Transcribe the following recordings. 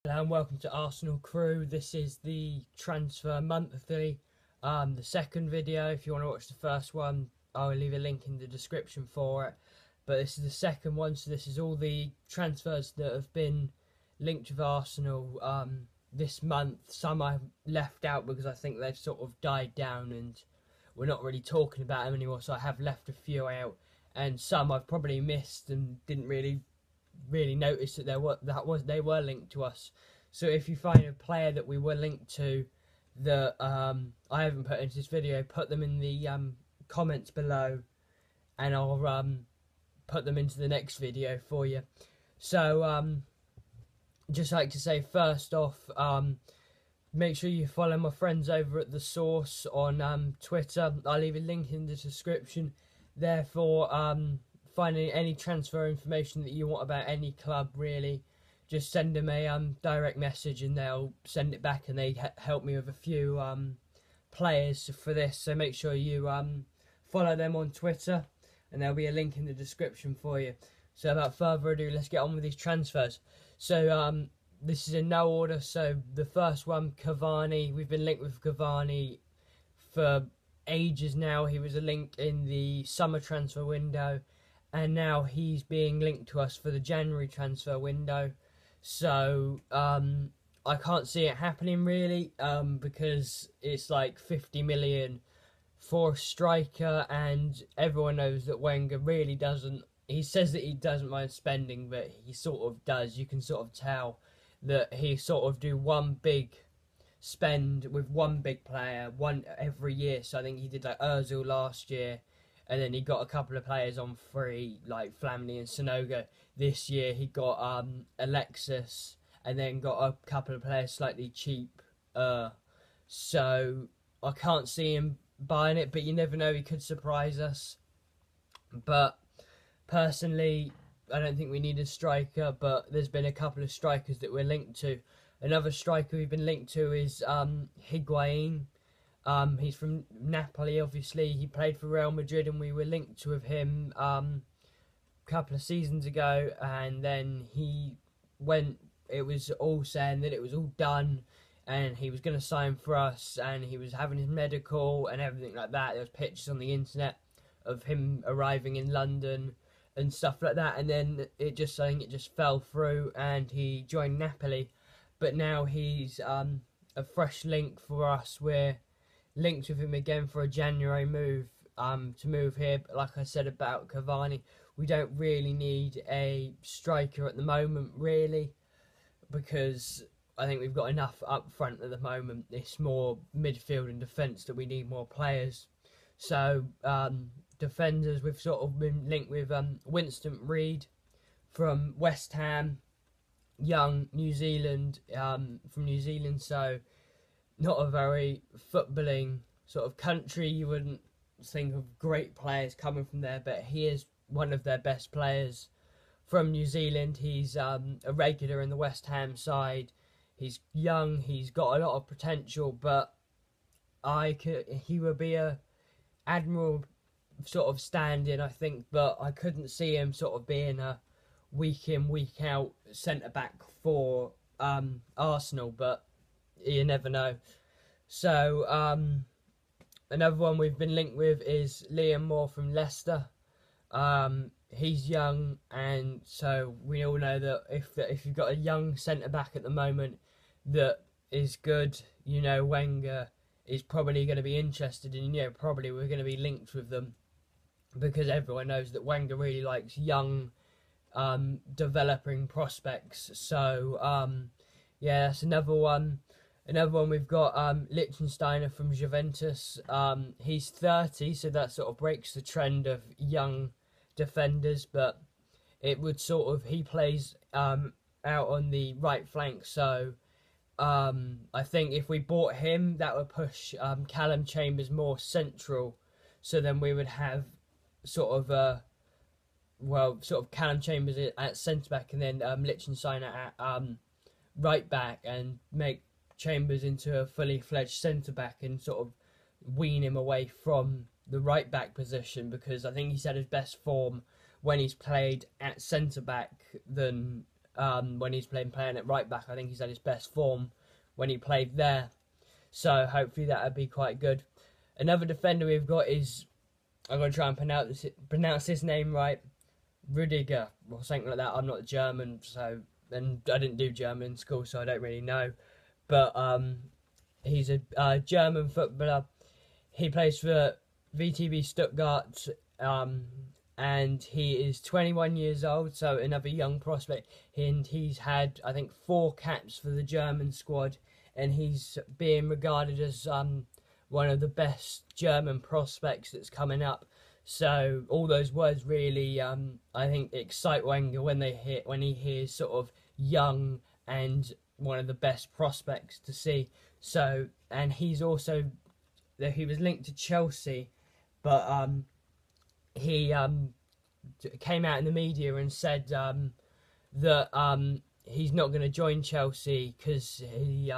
Hello and welcome to Arsenal Crew. This is the transfer monthly, the second video. If you want to watch the first one, I'll leave a link in the description for it. But this is the second one, so this is all the transfers that have been linked with Arsenal this month. Some I've left out because I think they've sort of died down and we're not really talking about them anymore, so I have left a few out. And some I've probably missed and didn't really notice that they were linked to us. So if you find a player that we were linked to that I haven't put into this video, put them in the comments below and I'll put them into the next video for you. So just like to say, first off, make sure you follow my friends over at The Source on Twitter. I'll leave a link in the description. Therefore, finding any transfer information that you want about any club, really, just send them a direct message and they'll send it back, and they help me with a few players for this. So make sure you follow them on Twitter, and there'll be a link in the description for you. So without further ado, let's get on with these transfers. So this is in no order. So the first one, Cavani. We've been linked with Cavani for ages now. He was a link in the summer transfer window, and now he's being linked to us for the January transfer window. So I can't see it happening really, because it's like 50 million for a striker, and everyone knows that Wenger really doesn't. He says that he doesn't mind spending, but he sort of does. You can sort of tell that he sort of do one big spend with one big player, one every year. So I think he did like Ozil last year, and then he got a couple of players on free, like Flamini and Sonogo. This year he got Alexis, and then got a couple of players slightly cheap. So I can't see him buying it, but you never know, he could surprise us. But personally, I don't think we need a striker, but there's been a couple of strikers that we're linked to. Another striker we've been linked to is Higuain. He's from Napoli, obviously. He played for Real Madrid, and we were linked with him a couple of seasons ago, and then he went. It was all saying that it was all done and he was going to sign for us, and he was having his medical and everything like that. There was pictures on the internet of him arriving in London and stuff like that, and then I think it just fell through and he joined Napoli. But now he's a fresh link for us. We're linked with him again for a January move, to move here. But like I said about Cavani, we don't really need a striker at the moment, really, because I think we've got enough up front at the moment. It's more midfield and defence that we need more players. So defenders, we've sort of been linked with Winston Reid from West Ham, young New Zealand, from New Zealand, so not a very footballing sort of country. You wouldn't think of great players coming from there, but he is one of their best players from New Zealand. He's a regular in the West Ham side. He's young, he's got a lot of potential, but he would be a admirable sort of stand-in, I think, but I couldn't see him sort of being a week in, week out centre-back for Arsenal, but you never know. So another one we've been linked with is Liam Moore from Leicester. He's young, and so we all know that if you've got a young centre-back at the moment that is good, you know, Wenger is probably going to be interested in, probably we're going to be linked with them, because everyone knows that Wenger really likes young, developing prospects. So yeah, that's another one. Another one we've got Lichtsteiner from Juventus. He's 30, so that sort of breaks the trend of young defenders, but it would sort of, he plays out on the right flank, so I think if we bought him, that would push Callum Chambers more central, so then we would have sort of Callum Chambers at centre back, and then Lichtsteiner at right back, and make Chambers into a fully fledged centre back and sort of wean him away from the right back position, because I think he's had his best form when he's played at centre back than when he's playing at right back. I think he's at his best form when he played there. So hopefully that would be quite good. Another defender we've got is, I'm going to try and pronounce his name right, Rudiger, or something like that. I'm not German, and I didn't do German in school, so I don't really know. But he's a German footballer. He plays for VTB Stuttgart, and he is 21 years old, so another young prospect. And he's had, I think, 4 caps for the German squad, and he's being regarded as one of the best German prospects that's coming up. So all those words really, I think, excite Wenger when he hears sort of young and one of the best prospects to see. So, and he was linked to Chelsea, but he came out in the media and said that he's not going to join Chelsea because he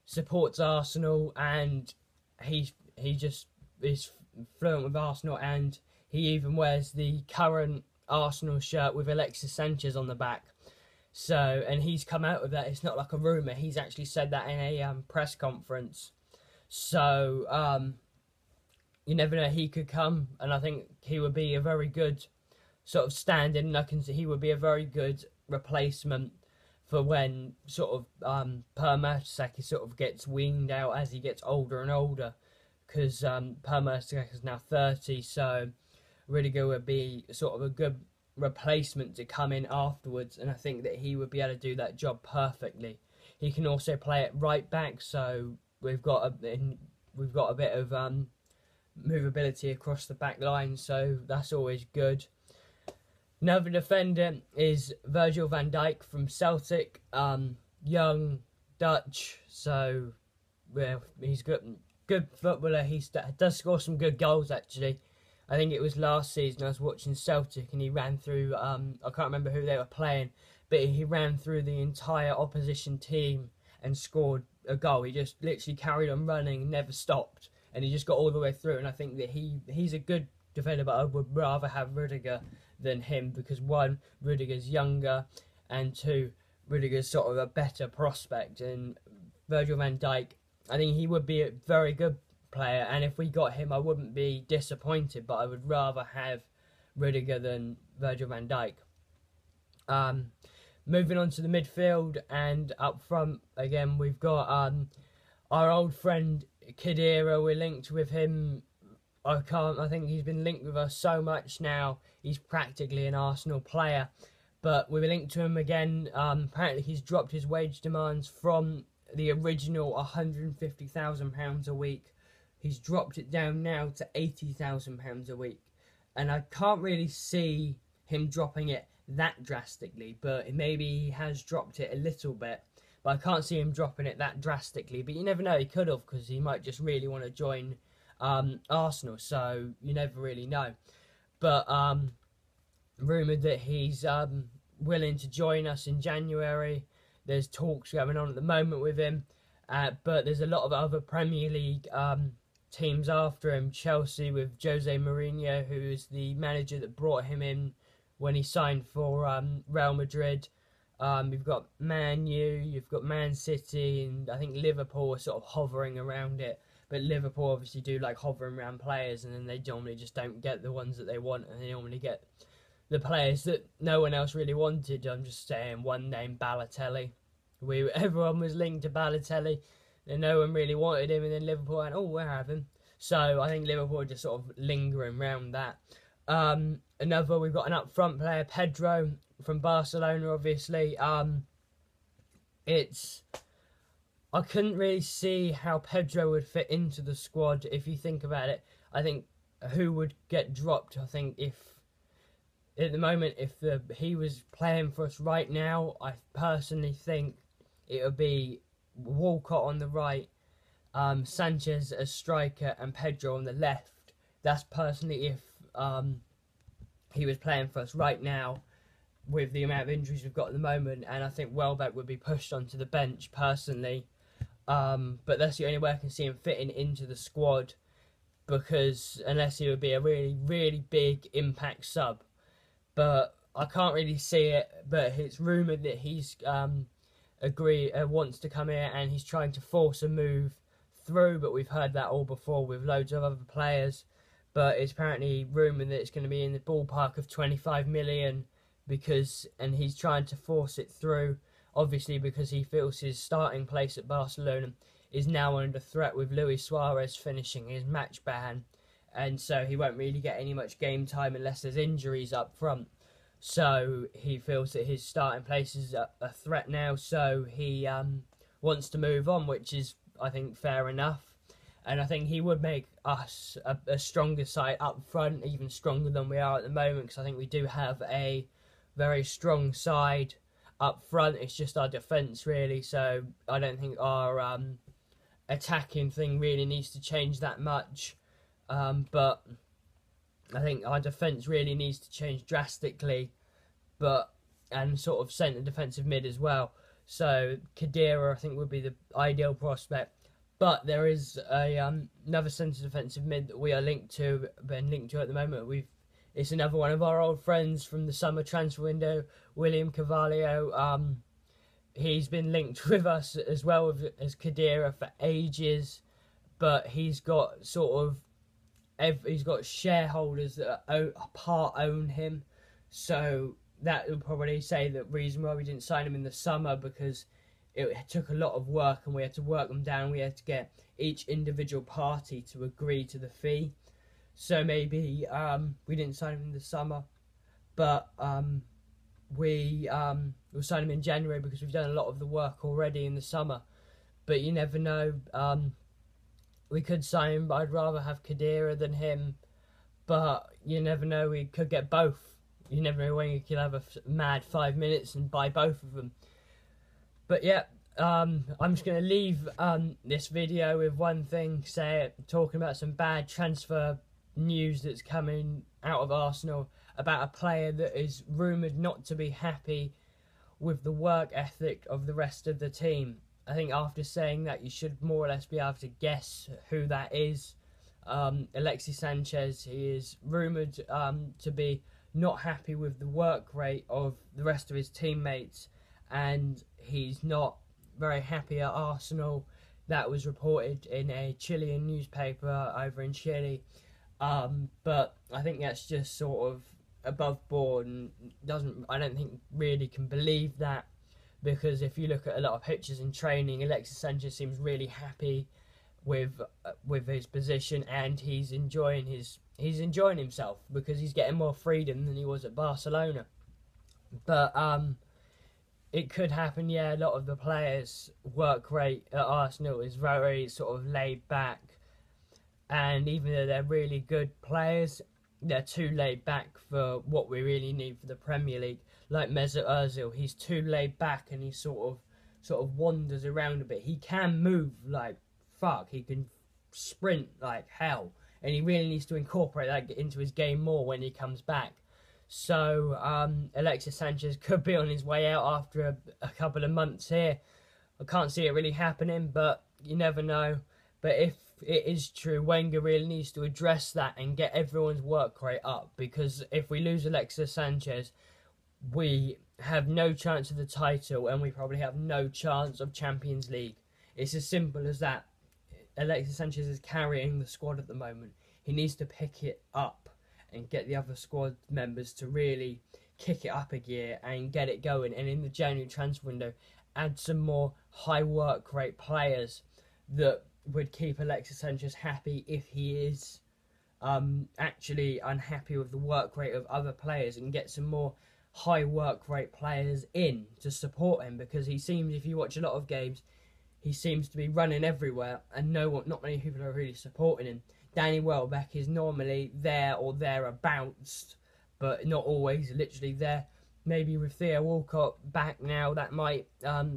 supports Arsenal, and he just is fluent with Arsenal, and he even wears the current Arsenal shirt with Alexis Sanchez on the back. So, and he's come out with that. It's not like a rumour. He's actually said that in a press conference. So, you never know, he could come, and I think he would be a very good sort of stand-in. He would be a very good replacement for when sort of Per Mertesacker sort of gets weaned out as he gets older and older, because Per Mertesacker is now 30, so Rudiger would be sort of a good replacement to come in afterwards, and I think that he would be able to do that job perfectly. He can also play at right back, so we've got a bit of movability across the back line, so that's always good. Another defender is Virgil van Dijk from Celtic, young Dutch, so he's good footballer. He does score some good goals actually. I think it was last season I was watching Celtic and he ran through, I can't remember who they were playing, but he ran through the entire opposition team and scored a goal. He just literally carried on running, never stopped, and he just got all the way through. And I think that he's a good defender, but I would rather have Rudiger than him, because 1, Rudiger's younger, and 2, Rudiger's sort of a better prospect. And Virgil van Dijk, I think he would be a very good player, and if we got him I wouldn't be disappointed, but I would rather have Rudiger than Virgil van Dijk. Moving on to the midfield, and up front again we've got our old friend Khedira. We're linked with him. I think he's been linked with us so much now, he's practically an Arsenal player, but we're linked to him again. Apparently he's dropped his wage demands from the original £150,000 a week. He's dropped it down now to £80,000 a week, and I can't really see him dropping it that drastically, but maybe he has dropped it a little bit, but I can't see him dropping it that drastically. But you never know, he could have, because he might just really want to join Arsenal, so you never really know. But rumoured that he's willing to join us in January. There's talks going on at the moment with him, but there's a lot of other Premier League teams after him. Chelsea with Jose Mourinho, who is the manager that brought him in when he signed for Real Madrid. You've got Man U, you've got Man City, and I think Liverpool are sort of hovering around it. But Liverpool obviously do like hovering around players, and then they normally just don't get the ones that they want, and they normally get the players that no one else really wanted. I'm just saying one name, Balotelli. Everyone was linked to Balotelli, and no one really wanted him, and then Liverpool went, oh, we'll have him. So I think Liverpool are just sort of lingering around that. We've got an up-front player, Pedro, from Barcelona, obviously. I couldn't really see how Pedro would fit into the squad, if you think about it. I think who would get dropped, I think, if at the moment, if he was playing for us right now, I personally think it would be Walcott on the right, Sanchez as striker, and Pedro on the left. That's personally if he was playing for us right now, with the amount of injuries we've got at the moment, and I think Welbeck would be pushed onto the bench personally. But that's the only way I can see him fitting into the squad, because unless he would be a really, really big impact sub. But I can't really see it, but it's rumoured that he's wants to come here and he's trying to force a move through, but we've heard that all before with loads of other players. But it's apparently rumoured that it's going to be in the ballpark of 25 million and he's trying to force it through, obviously because he feels his starting place at Barcelona is now under threat with Luis Suarez finishing his match ban, and so he won't really get any much game time unless there's injuries up front. So he feels that his starting place is a threat now, so he wants to move on, which is, I think, fair enough. And I think he would make us a stronger side up front, even stronger than we are at the moment, because I think we do have a very strong side up front. It's just our defence, really, so I don't think our attacking thing really needs to change that much. But I think our defence really needs to change drastically, and sort of centre defensive mid as well. So Khedira, I think, would be the ideal prospect. But there is another centre defensive mid that we are linked to at the moment. It's another one of our old friends from the summer transfer window, William Carvalho. He's been linked with us as well as Khedira for ages, but he's got he's got shareholders that part own him, so that would probably say the reason why we didn't sign him in the summer, because it took a lot of work and we had to work them down. We had to get each individual party to agree to the fee, so maybe we didn't sign him in the summer, but we'll sign him in January because we've done a lot of the work already in the summer. But you never know. We could sign him, but I'd rather have Khedira than him. But you never know, we could get both. You never know when you could have a mad 5 minutes and buy both of them. But yeah, I'm just going to leave this video with one thing, talking about some bad transfer news that's coming out of Arsenal about a player that is rumoured not to be happy with the work ethic of the rest of the team. I think after saying that, you should more or less be able to guess who that is. Alexis Sanchez, he is rumoured to be not happy with the work rate of the rest of his teammates, and he's not very happy at Arsenal. That was reported in a Chilean newspaper over in Chile. But I think that's just sort of above board, and I don't think really can believe that, because if you look at a lot of pictures in training, Alexis Sanchez seems really happy with his position, and he's enjoying himself because he's getting more freedom than he was at Barcelona. But it could happen, yeah. A lot of the players' work rate at Arsenal is very sort of laid back, and even though they're really good players, they're too laid back for what we really need for the Premier League. Like Mesut Ozil, he's too laid back and he sort of wanders around a bit. He can move like fuck, he can sprint like hell, and he really needs to incorporate that into his game more when he comes back. So Alexis Sanchez could be on his way out after a couple of months here. I can't see it really happening, but you never know. But if it is true, Wenger really needs to address that and get everyone's work rate up, because if we lose Alexis Sanchez, we have no chance of the title, and we probably have no chance of Champions League. It's as simple as that. Alexis Sanchez is carrying the squad at the moment. He needs to pick it up and get the other squad members to really kick it up a gear and get it going. And in the January transfer window, add some more high work rate players that would keep Alexis Sanchez happy if he is actually unhappy with the work rate of other players, and get some more high work rate players in to support him, because he seems, if you watch a lot of games, he seems to be running everywhere and not many people are really supporting him. Danny Welbeck is normally there or thereabouts, but not always literally there. Maybe with Theo Walcott back now, that might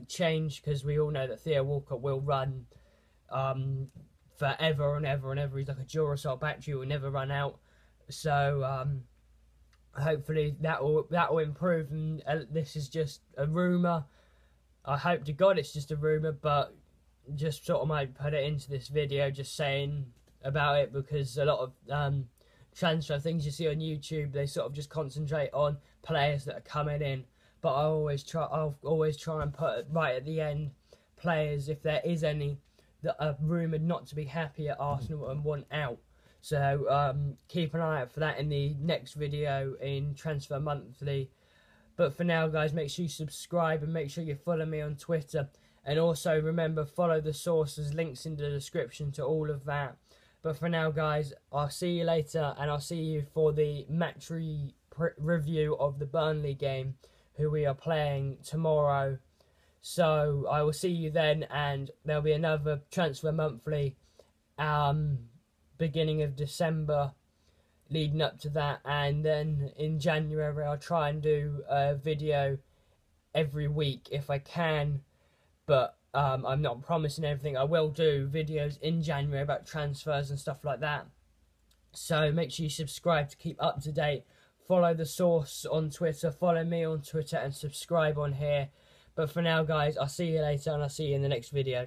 change, because we all know that Theo Walcott will run forever and ever and ever. He's like a Duracell battery, will never run out. So hopefully that will improve, and this is just a rumour. I hope to God it's just a rumour, but just sort of might put it into this video just saying about it, because a lot of transfer things you see on YouTube, they sort of just concentrate on players that are coming in, but I'll always try and put right at the end players, if there is any, that are rumoured not to be happy at Arsenal and want out. So keep an eye out for that in the next video in Transfer Monthly. But for now, guys, make sure you subscribe and make sure you follow me on Twitter. And also remember, follow the sources, links in the description to all of that. But for now, guys, I'll see you later, and I'll see you for the match review of the Burnley game, who we are playing tomorrow. So I will see you then, and there'll be another Transfer Monthly beginning of December leading up to that, and then in January I'll try and do a video every week if I can, but I'm not promising everything. I will do videos in January about transfers and stuff like that, so make sure you subscribe to keep up to date. Follow the source on Twitter, follow me on Twitter, and subscribe on here. But for now, guys, I'll see you later, and I'll see you in the next video.